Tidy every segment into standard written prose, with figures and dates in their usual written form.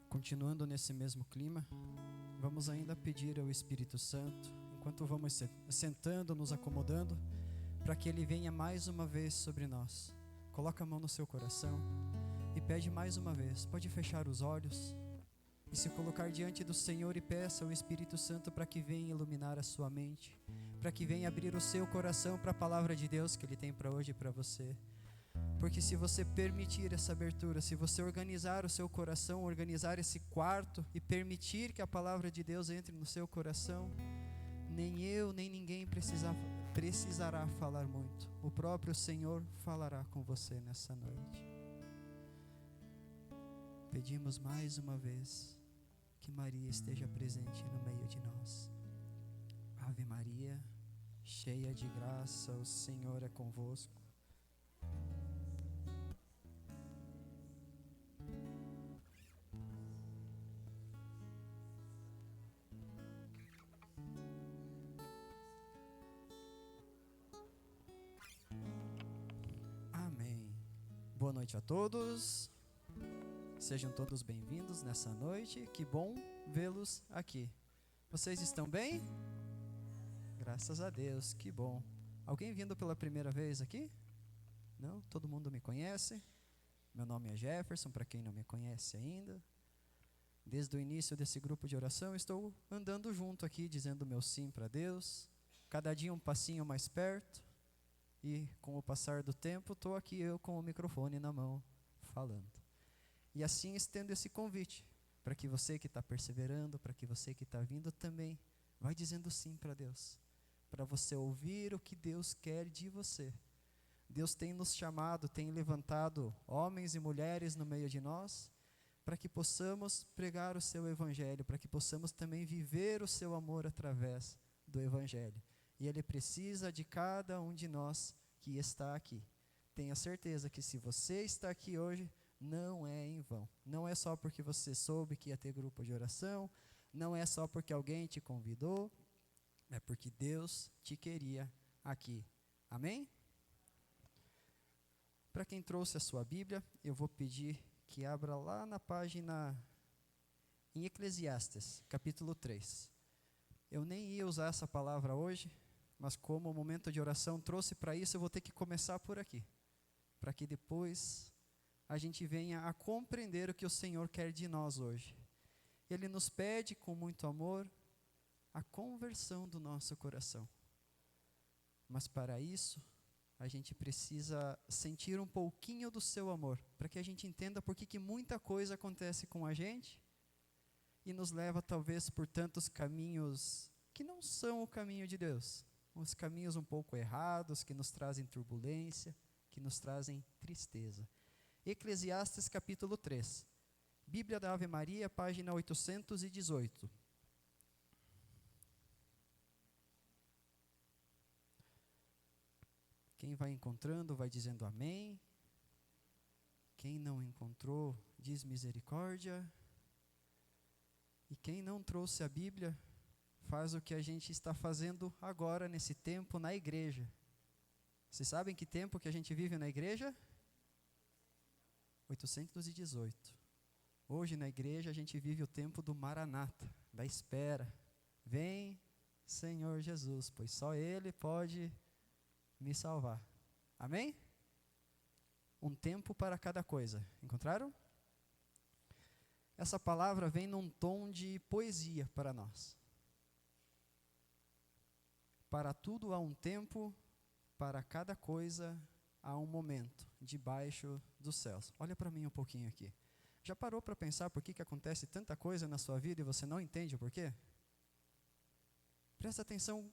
Continuando nesse mesmo clima, vamos ainda pedir ao Espírito Santo, enquanto vamos sentando, nos acomodando, para que Ele venha mais uma vez sobre nós. Coloca a mão no seu coração e pede mais uma vez. Pode fechar os olhos e se colocar diante do Senhor e peça ao Espírito Santo para que venha iluminar a sua mente, para que venha abrir o seu coração para a palavra de Deus que Ele tem para hoje e para você. Porque se você permitir essa abertura, se você organizar o seu coração, organizar esse quarto e permitir que a palavra de Deus entre no seu coração, nem eu, nem ninguém precisará falar muito. O próprio Senhor falará com você nessa noite. Pedimos mais uma vez que Maria esteja presente no meio de nós. Ave Maria, cheia de graça, o Senhor é convosco. Amém. Boa noite a todos. Sejam todos bem-vindos nessa noite. Que bom vê-los aqui. Vocês estão bem? Graças a Deus, que bom. Alguém vindo pela primeira vez aqui? Não? Todo mundo me conhece? Meu nome é Jefferson, para quem não me conhece ainda. Desde o início desse grupo de oração, estou andando junto aqui, dizendo meu sim para Deus. Cada dia um passinho mais perto. E com o passar do tempo, estou aqui eu com o microfone na mão, falando. E assim estendo esse convite, para que você que está perseverando, para que você que está vindo também, vai dizendo sim para Deus. Para você ouvir o que Deus quer de você. Deus tem nos chamado, tem levantado homens e mulheres no meio de nós, para que possamos pregar o seu evangelho, para que possamos também viver o seu amor através do evangelho. E Ele precisa de cada um de nós que está aqui. Tenha certeza que se você está aqui hoje, não é em vão. Não é só porque você soube que ia ter grupo de oração, não é só porque alguém te convidou, é porque Deus te queria aqui. Amém? Para quem trouxe a sua Bíblia, eu vou pedir que abra lá na página em Eclesiastes, capítulo 3. Eu nem ia usar essa palavra hoje, mas como o momento de oração trouxe para isso, eu vou ter que começar por aqui, para que depois a gente venha a compreender o que o Senhor quer de nós hoje. Ele nos pede com muito amor a conversão do nosso coração. Mas para isso, a gente precisa sentir um pouquinho do seu amor, para que a gente entenda por que muita coisa acontece com a gente e nos leva talvez por tantos caminhos que não são o caminho de Deus. Os caminhos um pouco errados, que nos trazem turbulência, que nos trazem tristeza. Eclesiastes capítulo 3, Bíblia da Ave Maria, página 818. Quem vai encontrando vai dizendo amém. Quem não encontrou, diz misericórdia. E quem não trouxe a Bíblia, faz o que a gente está fazendo agora, nesse tempo, na igreja. Vocês sabem que tempo que a gente vive na igreja? 818. Hoje na igreja a gente vive o tempo do Maranata, da espera. Vem, Senhor Jesus, pois só Ele pode me salvar. Amém? Um tempo para cada coisa. Encontraram? Essa palavra vem num tom de poesia para nós. Para tudo há um tempo, para cada coisa há um momento, debaixo dos céus. Olha para mim um pouquinho aqui. Já parou para pensar por que acontece tanta coisa na sua vida e você não entende o porquê? Presta atenção,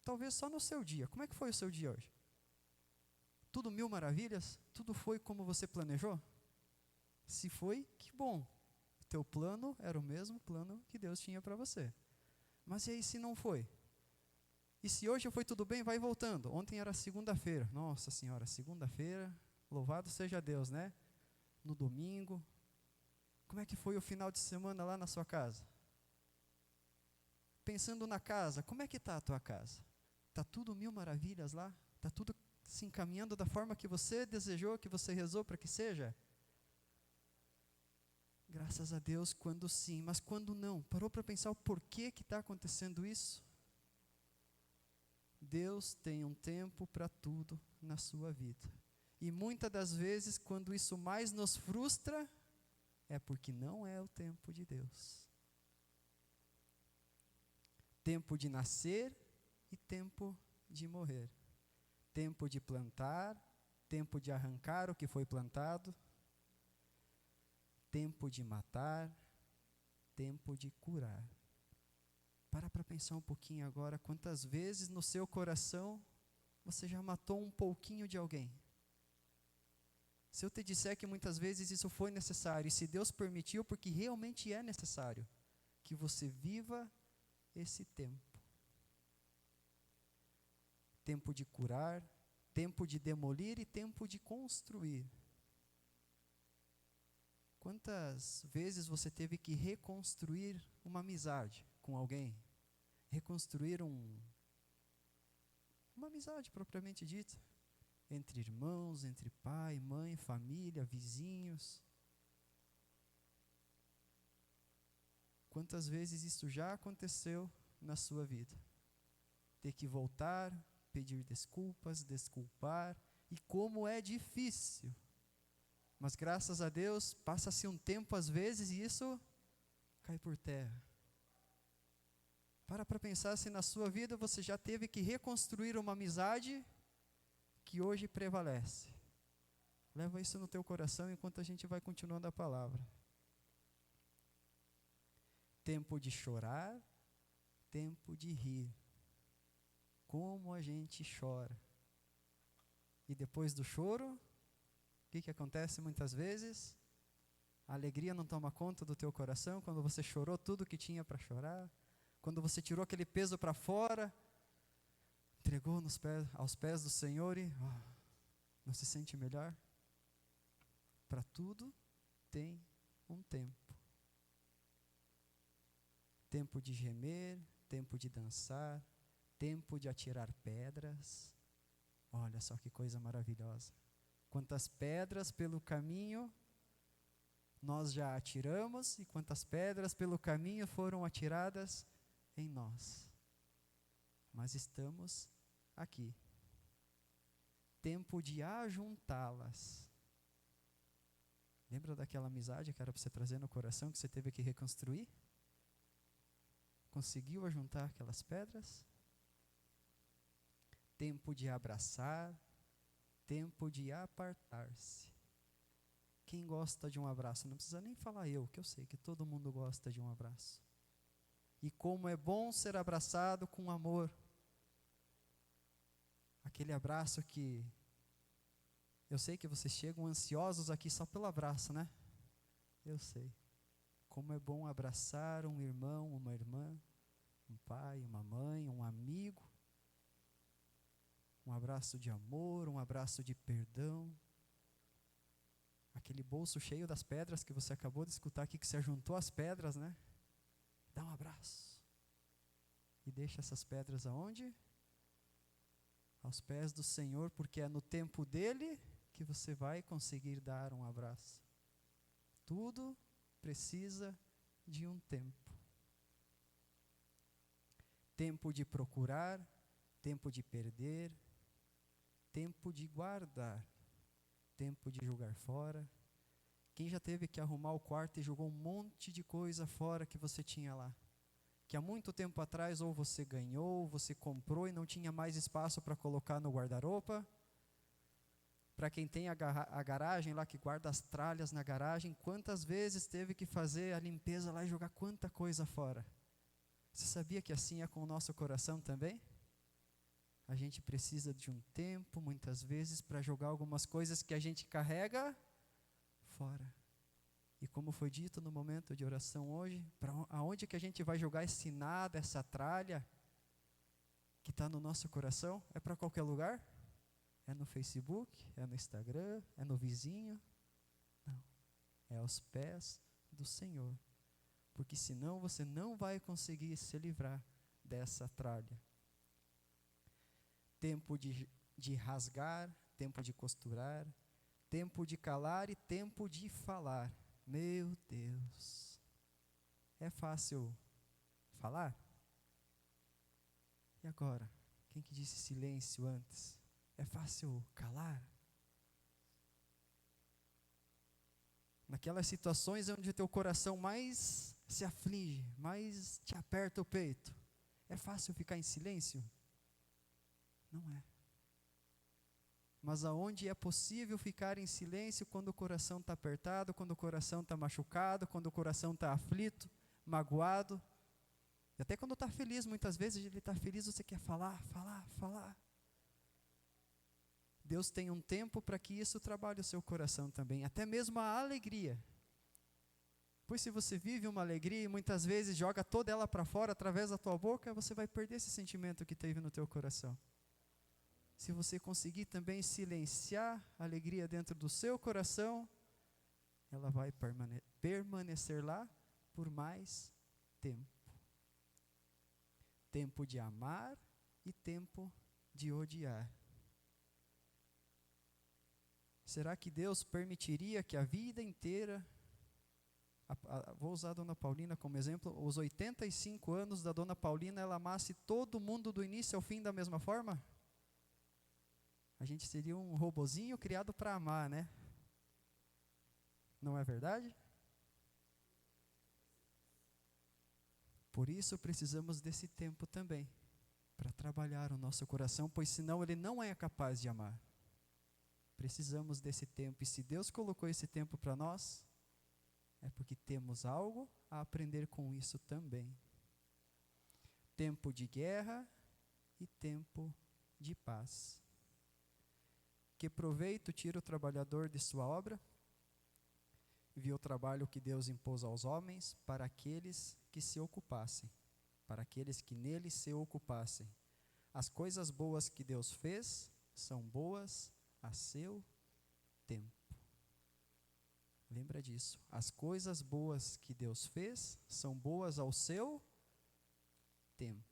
talvez só no seu dia. Como é que foi o seu dia hoje? Tudo mil maravilhas? Tudo foi como você planejou? Se foi, que bom. O teu plano era o mesmo plano que Deus tinha para você. Mas e aí se não foi? E se hoje foi tudo bem, vai voltando. Ontem era segunda-feira. Nossa Senhora, segunda-feira, louvado seja Deus, né? No domingo. Como é que foi o final de semana lá na sua casa? Pensando na casa, como é que está a tua casa? Está tudo mil maravilhas lá? Está tudo se encaminhando da forma que você desejou, que você rezou para que seja? Graças a Deus quando sim, mas quando não? Parou para pensar o porquê que está acontecendo isso? Deus tem um tempo para tudo na sua vida. E muitas das vezes, quando isso mais nos frustra, é porque não é o tempo de Deus. Tempo de nascer e tempo de morrer. Tempo de plantar, tempo de arrancar o que foi plantado. Tempo de matar, tempo de curar. Para pensar um pouquinho agora, quantas vezes no seu coração você já matou um pouquinho de alguém? Se eu te disser que muitas vezes isso foi necessário, e se Deus permitiu, porque realmente é necessário, que você viva esse tempo. Tempo de curar, tempo de demolir e tempo de construir. Quantas vezes você teve que reconstruir uma amizade com alguém? Reconstruir uma amizade propriamente dita, entre irmãos, entre pai, mãe, família, vizinhos. Quantas vezes isso já aconteceu na sua vida? Ter que voltar, pedir desculpas, desculpar, e como é difícil. Mas graças a Deus, passa-se um tempo às vezes e isso cai por terra. Para pensar se na sua vida você já teve que reconstruir uma amizade que hoje prevalece. Leva isso no teu coração enquanto a gente vai continuando a palavra. Tempo de chorar, tempo de rir. Como a gente chora. E depois do choro, o que acontece muitas vezes? A alegria não toma conta do teu coração quando você chorou tudo que tinha para chorar. Quando você tirou aquele peso para fora, entregou aos pés do Senhor e não se sente melhor? Para tudo tem um tempo. Tempo de gemer, tempo de dançar, tempo de atirar pedras. Olha só que coisa maravilhosa. Quantas pedras pelo caminho nós já atiramos e quantas pedras pelo caminho foram atiradas em nós. Mas estamos aqui. Tempo de ajuntá-las. Lembra daquela amizade que era para você trazer no coração, que você teve que reconstruir? Conseguiu ajuntar aquelas pedras? Tempo de abraçar, tempo de apartar-se. Quem gosta de um abraço? Não precisa nem falar eu, que eu sei que todo mundo gosta de um abraço. E como é bom ser abraçado com amor. Aquele abraço que eu sei que vocês chegam ansiosos aqui só pelo abraço, né? Eu sei. Como é bom abraçar um irmão, uma irmã, um pai, uma mãe, um amigo. Um abraço de amor, um abraço de perdão. Aquele bolso cheio das pedras que você acabou de escutar aqui, que você juntou as pedras, né? Dá um abraço. E deixa essas pedras aonde? Aos pés do Senhor, porque é no tempo dele que você vai conseguir dar um abraço. Tudo precisa de um tempo. Tempo de procurar, tempo de perder, tempo de guardar, tempo de jogar fora. Quem já teve que arrumar o quarto e jogou um monte de coisa fora que você tinha lá? Que há muito tempo atrás ou você ganhou, ou você comprou e não tinha mais espaço para colocar no guarda-roupa. Para quem tem a garagem lá, que guarda as tralhas na garagem, quantas vezes teve que fazer a limpeza lá e jogar quanta coisa fora? Você sabia que assim é com o nosso coração também? A gente precisa de um tempo, muitas vezes, para jogar algumas coisas que a gente carrega fora. E como foi dito no momento de oração hoje, para aonde que a gente vai jogar esse nada, essa tralha que está no nosso coração? É para qualquer lugar? É no Facebook? É no Instagram? É no vizinho? Não. É aos pés do Senhor. Porque senão você não vai conseguir se livrar dessa tralha. Tempo de rasgar, tempo de costurar, tempo de calar e tempo de falar. Meu Deus. É fácil falar? E agora? Quem que disse silêncio antes? É fácil calar? Naquelas situações onde o teu coração mais se aflige, mais te aperta o peito, é fácil ficar em silêncio? Não é. Mas aonde é possível ficar em silêncio quando o coração está apertado, quando o coração está machucado, quando o coração está aflito, magoado, e até quando está feliz, muitas vezes ele está feliz, você quer falar, falar, falar. Deus tem um tempo para que isso trabalhe o seu coração também, até mesmo a alegria. Pois se você vive uma alegria e muitas vezes joga toda ela para fora através da tua boca, você vai perder esse sentimento que teve no teu coração. Se você conseguir também silenciar a alegria dentro do seu coração, ela vai permanecer lá por mais tempo. Tempo de amar e tempo de odiar. Será que Deus permitiria que a vida inteira, vou usar a Dona Paulina como exemplo, os 85 anos da Dona Paulina, ela amasse todo mundo do início ao fim da mesma forma? A gente seria um robozinho criado para amar, né? Não é verdade? Por isso precisamos desse tempo também, para trabalhar o nosso coração, pois senão ele não é capaz de amar. Precisamos desse tempo, e se Deus colocou esse tempo para nós, é porque temos algo a aprender com isso também. Tempo de guerra e tempo de paz. Que proveito tira o trabalhador de sua obra? Viu o trabalho que Deus impôs aos homens para aqueles que se ocupassem, para aqueles que nele se ocupassem. As coisas boas que Deus fez são boas a seu tempo. Lembra disso. As coisas boas que Deus fez são boas ao seu tempo.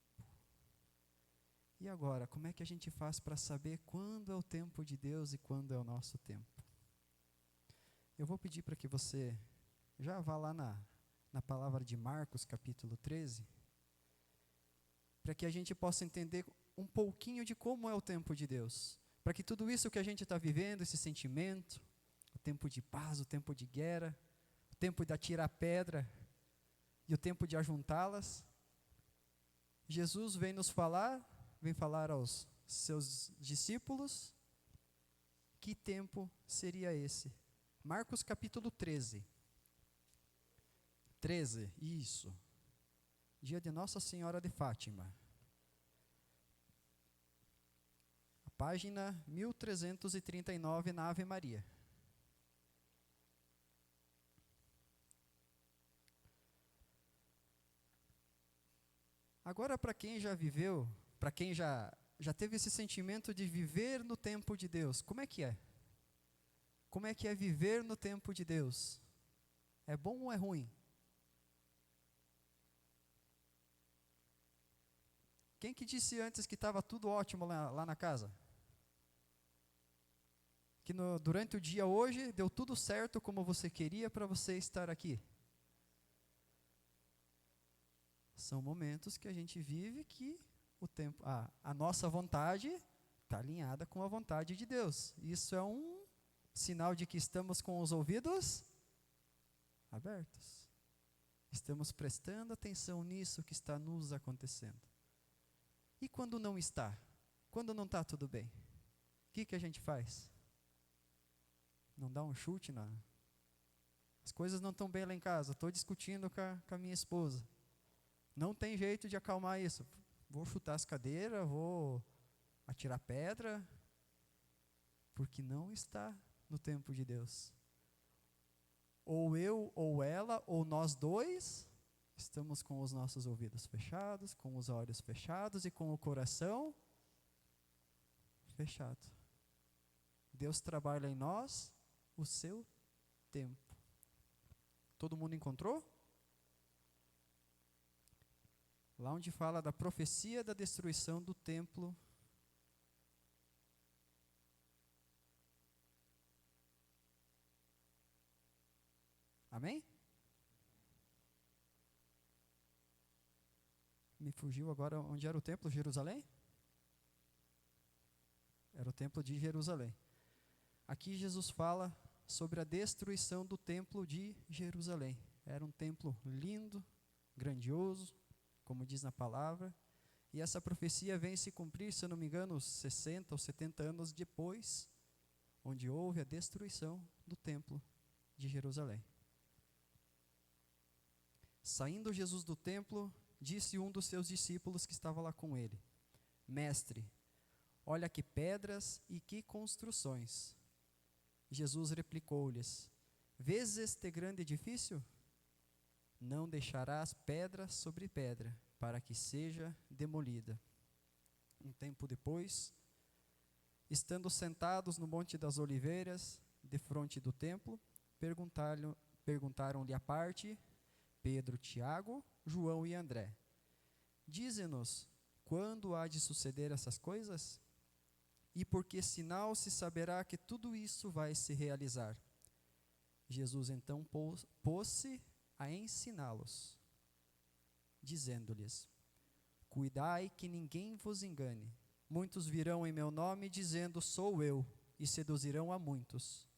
E agora, como é que a gente faz para saber quando é o tempo de Deus e quando é o nosso tempo? Eu vou pedir para que você já vá lá na palavra de Marcos, capítulo 13, para que a gente possa entender um pouquinho de como é o tempo de Deus. Para que tudo isso que a gente está vivendo, esse sentimento, o tempo de paz, o tempo de guerra, o tempo de atirar pedra e o tempo de ajuntá-las, Jesus vem nos falar, vem falar aos seus discípulos, que tempo seria esse? Marcos capítulo 13. 13, isso. Dia de Nossa Senhora de Fátima. A página 1339 na Ave Maria. Agora, para quem já viveu, para quem já teve esse sentimento de viver no tempo de Deus, como é que é? Como é que é viver no tempo de Deus? É bom ou é ruim? Quem que disse antes que estava tudo ótimo lá na casa? Que durante o dia hoje deu tudo certo como você queria para você estar aqui? São momentos que a gente vive que o tempo, a nossa vontade está alinhada com a vontade de Deus. Isso é um sinal de que estamos com os ouvidos abertos. Estamos prestando atenção nisso que está nos acontecendo. E quando não está? Quando não está tudo bem? O que a gente faz? Não dá um chute na... As coisas não estão bem lá em casa, estou discutindo com a minha esposa. Não tem jeito de acalmar isso. Vou chutar as cadeiras, vou atirar pedra, porque não está no tempo de Deus. Ou eu, ou ela, ou nós dois, estamos com os nossos ouvidos fechados, com os olhos fechados e com o coração fechado. Deus trabalha em nós o seu tempo. Todo mundo encontrou? Lá onde fala da profecia da destruição do templo. Amém? Me fugiu agora onde era o templo, Jerusalém? Era o templo de Jerusalém. Aqui Jesus fala sobre a destruição do templo de Jerusalém. Era um templo lindo, grandioso, como diz na palavra, e essa profecia vem se cumprir, se eu não me engano, 60 ou 70 anos depois, onde houve a destruição do templo de Jerusalém. Saindo Jesus do templo, disse um dos seus discípulos que estava lá com ele: Mestre, olha que pedras e que construções. Jesus replicou-lhes: Vês este grande edifício? Não deixarás pedra sobre pedra, para que seja demolida. Um tempo depois, estando sentados no Monte das Oliveiras, defronte do templo, perguntaram-lhe à parte Pedro, Tiago, João e André: Dize-nos, quando há de suceder essas coisas? E por que sinal se saberá que tudo isso vai se realizar? Jesus então pôs-se a ensiná-los, dizendo-lhes: Cuidai que ninguém vos engane. Muitos virão em meu nome dizendo: Sou eu, e seduzirão a muitos.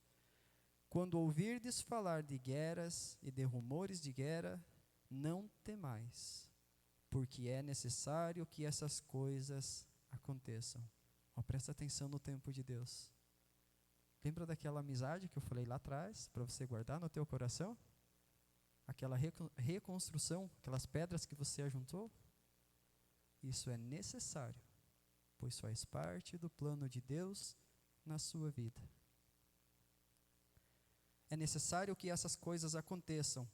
Quando ouvirdes falar de guerras e de rumores de guerra, não temais, porque é necessário que essas coisas aconteçam. Presta atenção no tempo de Deus. Lembra daquela amizade que eu falei lá atrás, para você guardar no teu coração? Aquela reconstrução, aquelas pedras que você ajuntou? Isso é necessário, pois faz parte do plano de Deus na sua vida. É necessário que essas coisas aconteçam,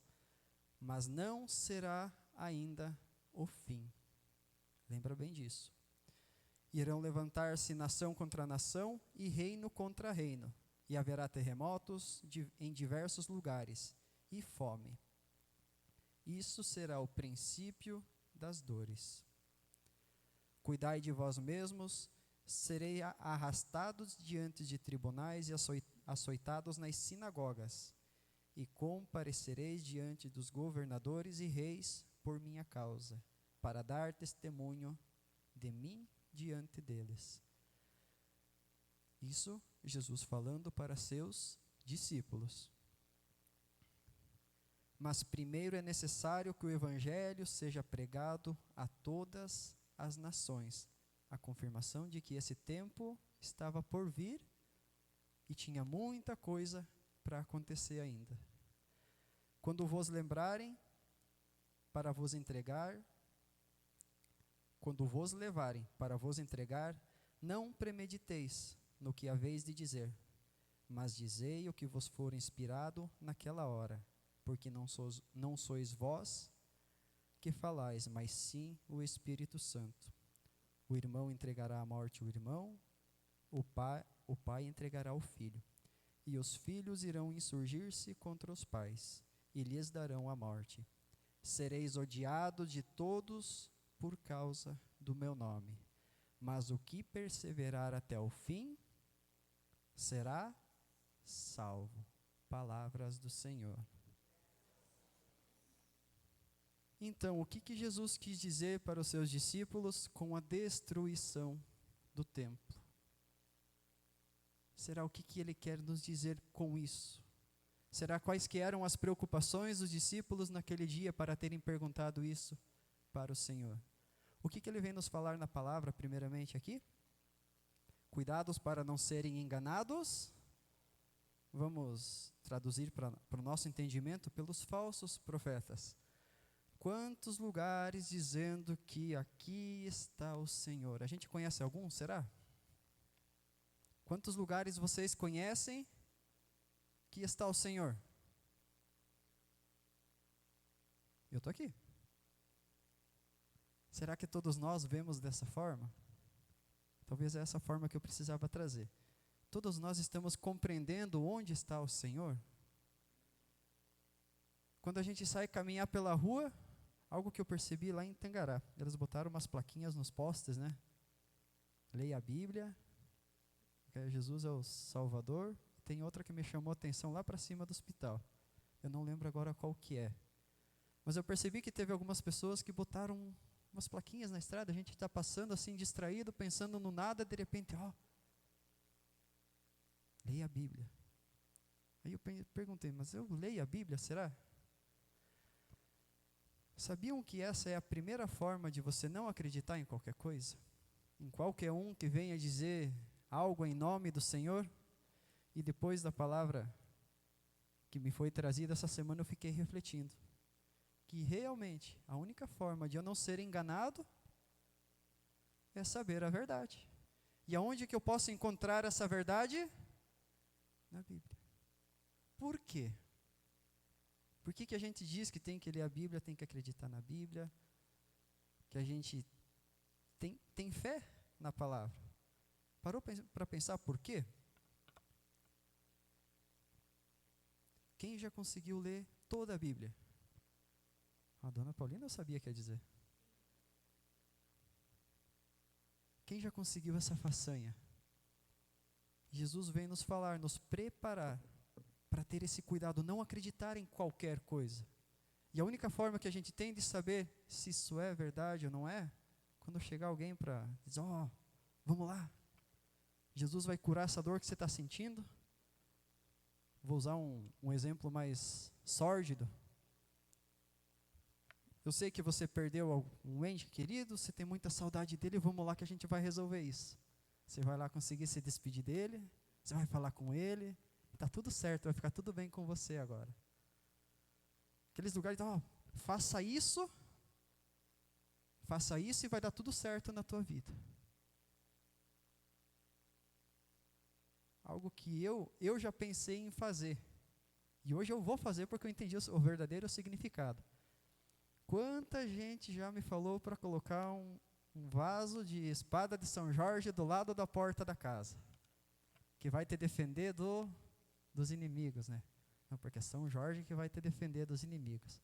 mas não será ainda o fim. Lembra bem disso. Irão levantar-se nação contra nação e reino contra reino, e haverá terremotos em diversos lugares, e fome. Isso será o princípio das dores. Cuidai de vós mesmos, serei arrastados diante de tribunais e açoitados nas sinagogas, e comparecereis diante dos governadores e reis por minha causa, para dar testemunho de mim diante deles. Isso Jesus falando para seus discípulos. Mas primeiro é necessário que o evangelho seja pregado a todas as nações. A confirmação de que esse tempo estava por vir e tinha muita coisa para acontecer ainda. Quando vos levarem para vos entregar, não premediteis no que haveis de dizer, mas dizei o que vos for inspirado naquela hora, porque não sois vós que falais, mas sim o Espírito Santo. O irmão entregará à morte o irmão, o pai entregará o filho, e os filhos irão insurgir-se contra os pais, e lhes darão a morte. Sereis odiados de todos por causa do meu nome, mas o que perseverar até o fim será salvo. Palavras do Senhor. Então, o que Jesus quis dizer para os seus discípulos com a destruição do templo? Será o que ele quer nos dizer com isso? Será quais que eram as preocupações dos discípulos naquele dia para terem perguntado isso para o Senhor? O que ele vem nos falar na palavra, primeiramente aqui? Cuidados para não serem enganados. Vamos traduzir para o nosso entendimento pelos falsos profetas. Quantos lugares dizendo que aqui está o Senhor? A gente conhece algum, será? Quantos lugares vocês conhecem que está o Senhor? Eu estou aqui. Será que todos nós vemos dessa forma? Talvez é essa forma que eu precisava trazer. Todos nós estamos compreendendo onde está o Senhor? Quando a gente sai caminhar pela rua, algo que eu percebi lá em Tangará, eles botaram umas plaquinhas nos postes, né? Leia a Bíblia, Jesus é o Salvador. Tem outra que me chamou a atenção lá para cima do hospital. Eu não lembro agora qual que é. Mas eu percebi que teve algumas pessoas que botaram umas plaquinhas na estrada, a gente está passando assim distraído, pensando no nada, de repente, leia a Bíblia. Aí eu perguntei, mas eu leio a Bíblia, será? Sabiam que essa é a primeira forma de você não acreditar em qualquer coisa? Em qualquer um que venha dizer algo em nome do Senhor? E depois da palavra que me foi trazida essa semana, eu fiquei refletindo que realmente a única forma de eu não ser enganado é saber a verdade. E aonde que eu posso encontrar essa verdade? Na Bíblia. Por quê? Por que a gente diz que tem que ler a Bíblia, tem que acreditar na Bíblia, que a gente tem fé na palavra? Parou para pensar por quê? Quem já conseguiu ler toda a Bíblia? A dona Paulina eu sabia que ia dizer. Quem já conseguiu essa façanha? Jesus vem nos falar, nos preparar para ter esse cuidado, não acreditar em qualquer coisa. E a única forma que a gente tem de saber se isso é verdade ou não é, quando chegar alguém para dizer, vamos lá, Jesus vai curar essa dor que você está sentindo. Vou usar um exemplo mais sórdido. Eu sei que você perdeu um ente querido, você tem muita saudade dele, vamos lá que a gente vai resolver isso. Você vai lá conseguir se despedir dele, você vai falar com ele, está tudo certo, vai ficar tudo bem com você agora. Aqueles lugares, faça isso e vai dar tudo certo na tua vida. Algo que eu já pensei em fazer. E hoje eu vou fazer porque eu entendi o verdadeiro significado. Quanta gente já me falou para colocar um vaso de espada de São Jorge do lado da porta da casa, que vai te defender dos inimigos, né? Não, porque é São Jorge que vai te defender dos inimigos.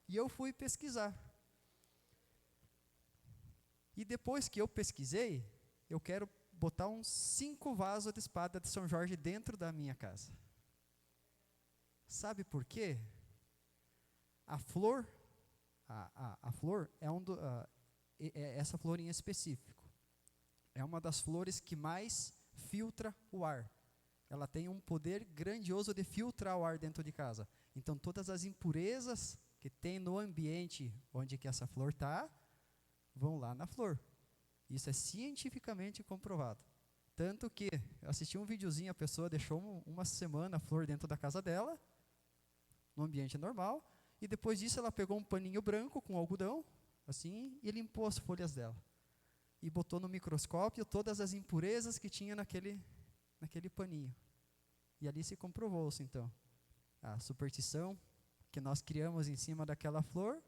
E eu fui pesquisar. E depois que eu pesquisei, eu quero botar uns 5 vasos de espada de São Jorge dentro da minha casa. Sabe por quê? A flor é essa flor em específico. É uma das flores que mais filtra o ar. Ela tem um poder grandioso de filtrar o ar dentro de casa. Então, todas as impurezas que tem no ambiente onde que essa flor está, vão lá na flor. Isso é cientificamente comprovado. Tanto que, eu assisti um videozinho, a pessoa deixou uma semana a flor dentro da casa dela, no ambiente normal, e depois disso ela pegou um paninho branco com algodão, assim, e limpou as folhas dela. E botou no microscópio todas as impurezas que tinha naquele paninho. E ali se comprovou-se, então, a superstição que nós criamos em cima daquela flor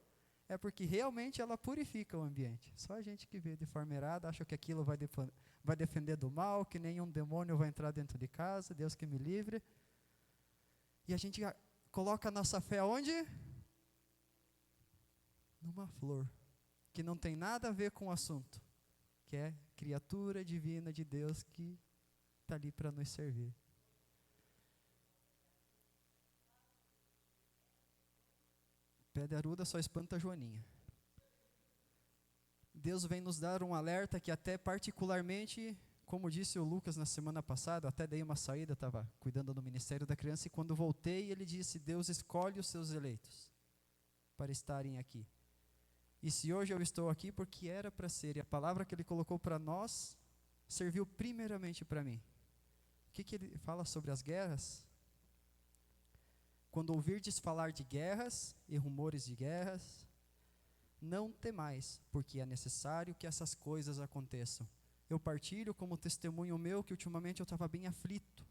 é porque realmente ela purifica o ambiente. Só a gente que vê de forma errada, acha que aquilo vai defender do mal, que nenhum demônio vai entrar dentro de casa, Deus que me livre. E a gente coloca a nossa fé onde? Numa flor, que não tem nada a ver com o assunto, que é criatura divina de Deus que está ali para nos servir. Pé de aruda só espanta a Joaninha. Deus vem nos dar um alerta que até particularmente, como disse o Lucas na semana passada, até dei uma saída, estava cuidando do Ministério da Criança, e quando voltei ele disse, Deus escolhe os seus eleitos para estarem aqui. E se hoje eu estou aqui, porque era para ser, e a palavra que ele colocou para nós, serviu primeiramente para mim. O que ele fala sobre as guerras? Quando ouvirdes falar de guerras e rumores de guerras, não temais, porque é necessário que essas coisas aconteçam. Eu partilho como testemunho meu que ultimamente eu estava bem aflito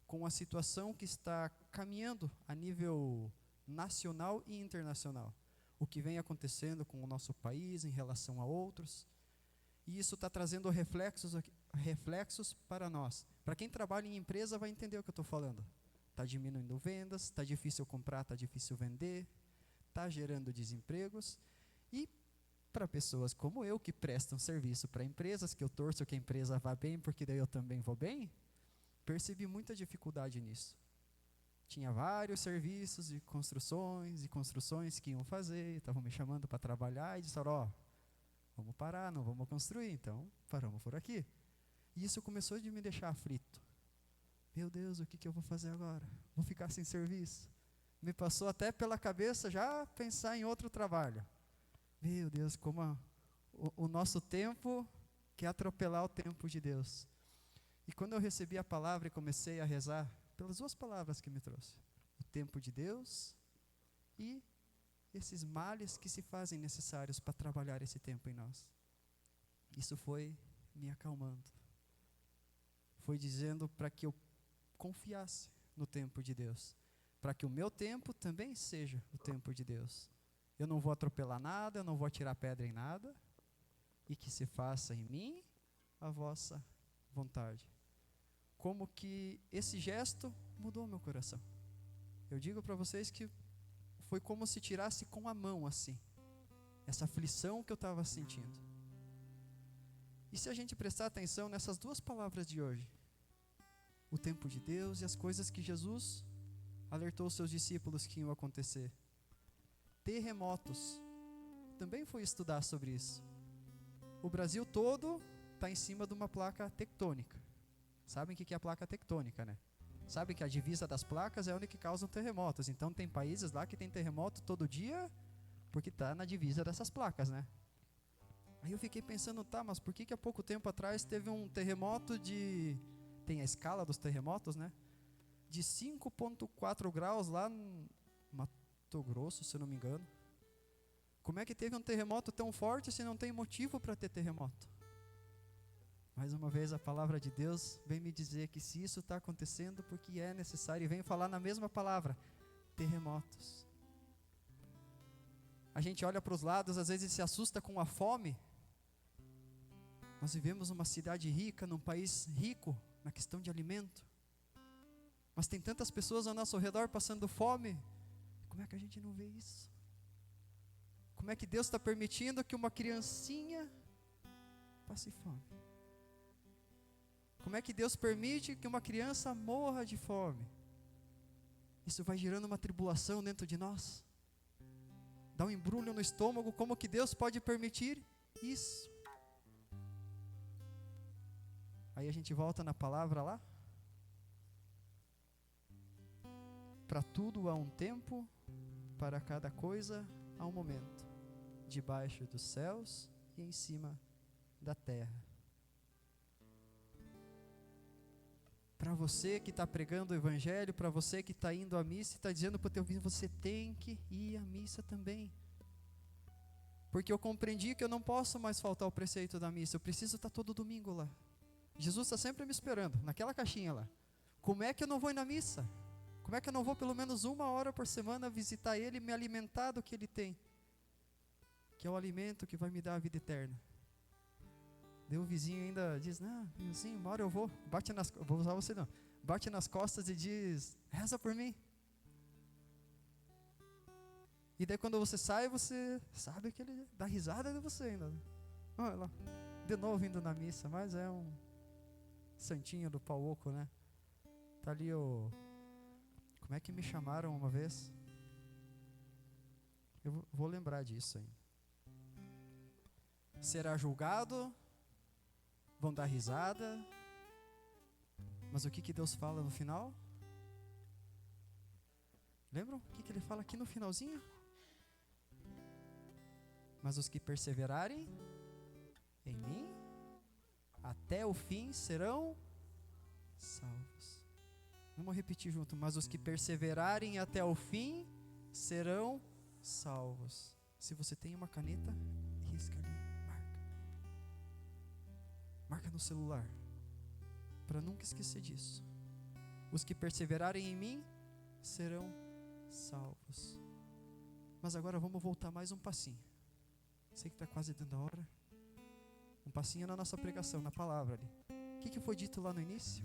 com a situação que está caminhando a nível nacional e internacional. O que vem acontecendo com o nosso país em relação a outros. E isso está trazendo reflexos para nós. Para quem trabalha em empresa vai entender o que eu estou falando. Está diminuindo vendas, está difícil comprar, está difícil vender, está gerando desempregos. E para pessoas como eu, que prestam serviço para empresas, que eu torço que a empresa vá bem, porque daí eu também vou bem, percebi muita dificuldade nisso. tinha vários serviços de construções e construções que iam fazer, estavam me chamando para trabalhar e disseram, ó, vamos parar, não vamos construir, então paramos por aqui. E isso começou a me deixar aflito. Meu Deus, o que eu vou fazer agora? Vou ficar sem serviço? Me passou até pela cabeça já pensar em outro trabalho. Meu Deus, como o nosso tempo quer atropelar o tempo de Deus. E quando eu recebi a palavra e comecei a rezar, pelas duas palavras que me trouxe, o tempo de Deus e esses males que se fazem necessários para trabalhar esse tempo em nós. Isso foi me acalmando. Foi dizendo para que eu confiasse no tempo de Deus, para que o meu tempo também seja o tempo de Deus. Eu não vou atropelar nada, eu não vou atirar pedra em nada, e que se faça em mim a vossa vontade. Como que esse gesto mudou meu coração. Eu digo para vocês que foi como se tirasse com a mão assim, essa aflição que eu estava sentindo. E se a gente prestar atenção nessas duas palavras de hoje, o tempo de Deus e as coisas que Jesus alertou os seus discípulos que iam acontecer. Terremotos, também fui estudar sobre isso. O Brasil todo está em cima de uma placa tectônica. Sabem o que é a placa tectônica, né? Sabem que a divisa das placas é onde que causam terremotos. Então tem países lá que tem terremoto todo dia, porque está na divisa dessas placas, né? Aí eu fiquei pensando, tá, mas por que há pouco tempo atrás teve um terremoto tem a escala dos terremotos, né? De 5,4 graus lá no Mato Grosso, se eu não me engano. Como é que teve um terremoto tão forte se não tem motivo para ter terremoto? Mais uma vez a palavra de Deus vem me dizer que se isso está acontecendo, porque é necessário, e vem falar na mesma palavra, terremotos. A gente olha para os lados, às vezes se assusta com a fome. Nós vivemos numa cidade rica, num país rico na questão de alimento. Mas tem tantas pessoas ao nosso redor passando fome. Como é que a gente não vê isso? Como é que Deus está permitindo que uma criancinha passe fome? Como é que Deus permite que uma criança morra de fome? Isso vai gerando uma tribulação dentro de nós. Dá um embrulho no estômago, como que Deus pode permitir isso? Aí a gente volta na palavra lá. Para tudo há um tempo, para cada coisa há um momento, debaixo dos céus e em cima da terra. Para você que está pregando o evangelho, para você que está indo à missa e está dizendo para o teu vizinho, você tem que ir à missa também. Porque eu compreendi que eu não posso mais faltar ao preceito da missa, eu preciso estar todo domingo lá. Jesus está sempre me esperando, naquela caixinha lá. Como é que eu não vou ir na missa? Como é que eu não vou pelo menos 1 hora por semana visitar Ele e me alimentar do que Ele tem? Que é o alimento que vai me dar a vida eterna. Daí o vizinho ainda diz, não, vizinho, uma hora eu vou, vou usar você não, bate nas costas e diz, reza por mim. E daí quando você sai, você sabe que ele dá risada de você ainda. Olha lá, de novo indo na missa, mas é um santinho do pau oco, né? Tá ali como é que me chamaram uma vez? Eu vou lembrar disso ainda. Será julgado, vão dar risada, mas o que Deus fala no final? Lembram o que Ele fala aqui no finalzinho? Mas os que perseverarem em mim, até o fim serão salvos. Vamos repetir junto. Mas os que perseverarem até o fim serão salvos. Se você tem uma caneta, risca ali, marca. Marca no celular, para nunca esquecer disso. Os que perseverarem em mim serão salvos. Mas agora vamos voltar mais um passinho. Sei que está quase dando a hora. Um passinho na nossa pregação, na palavra ali. O que foi dito lá no início?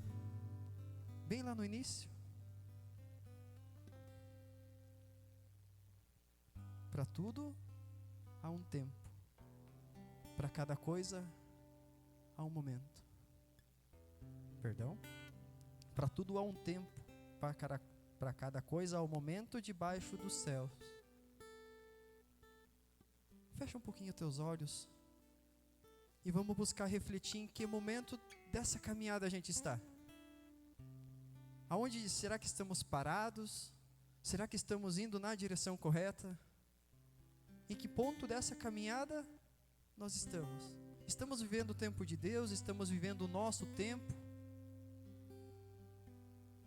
Bem lá no início. Para tudo há um tempo. Para cada coisa há um momento. Perdão? Para tudo há um tempo. para cada coisa ao momento debaixo dos céus. Fecha um pouquinho teus olhos e vamos buscar refletir em que momento dessa caminhada a gente está. Aonde será que estamos parados? Será que estamos indo na direção correta? Em que ponto dessa caminhada nós estamos? Estamos vivendo o tempo de Deus? Estamos vivendo o nosso tempo?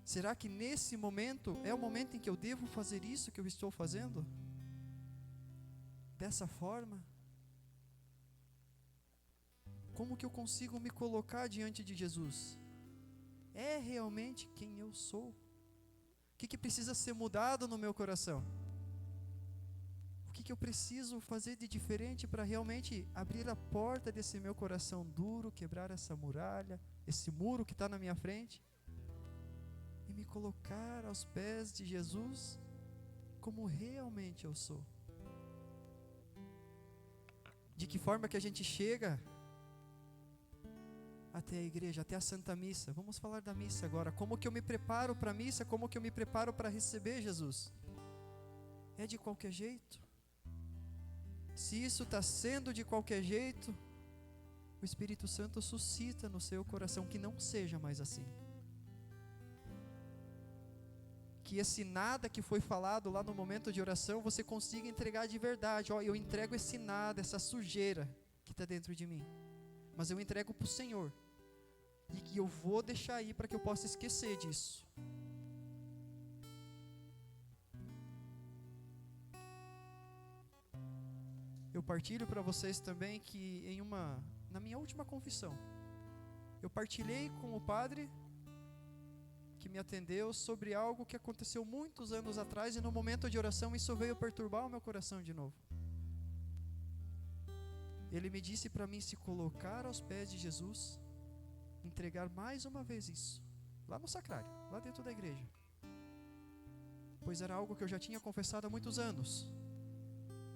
Será que nesse momento é o momento em que eu devo fazer isso que eu estou fazendo? Dessa forma? Como que eu consigo me colocar diante de Jesus? É realmente quem eu sou? O que precisa ser mudado no meu coração? O que eu preciso fazer de diferente para realmente abrir a porta desse meu coração duro, quebrar essa muralha, esse muro que está na minha frente, e me colocar aos pés de Jesus como realmente eu sou? De que forma que a gente chega até a igreja, até a Santa Missa? Vamos falar da missa agora. Como que eu me preparo para a missa? Como que eu me preparo para receber Jesus? É de qualquer jeito? Se isso está sendo de qualquer jeito, o Espírito Santo suscita no seu coração que não seja mais assim. Que esse nada que foi falado lá no momento de oração, você consiga entregar de verdade. Ó, eu entrego esse nada, essa sujeira que está dentro de mim, mas eu entrego para o Senhor, e que eu vou deixar aí para que eu possa esquecer disso. Eu partilho para vocês também que na minha última confissão, eu partilhei com o padre que me atendeu sobre algo que aconteceu muitos anos atrás, e no momento de oração isso veio perturbar o meu coração de novo. Ele me disse para mim se colocar aos pés de Jesus, entregar mais uma vez isso, lá no sacrário, lá dentro da igreja, pois era algo que eu já tinha confessado há muitos anos,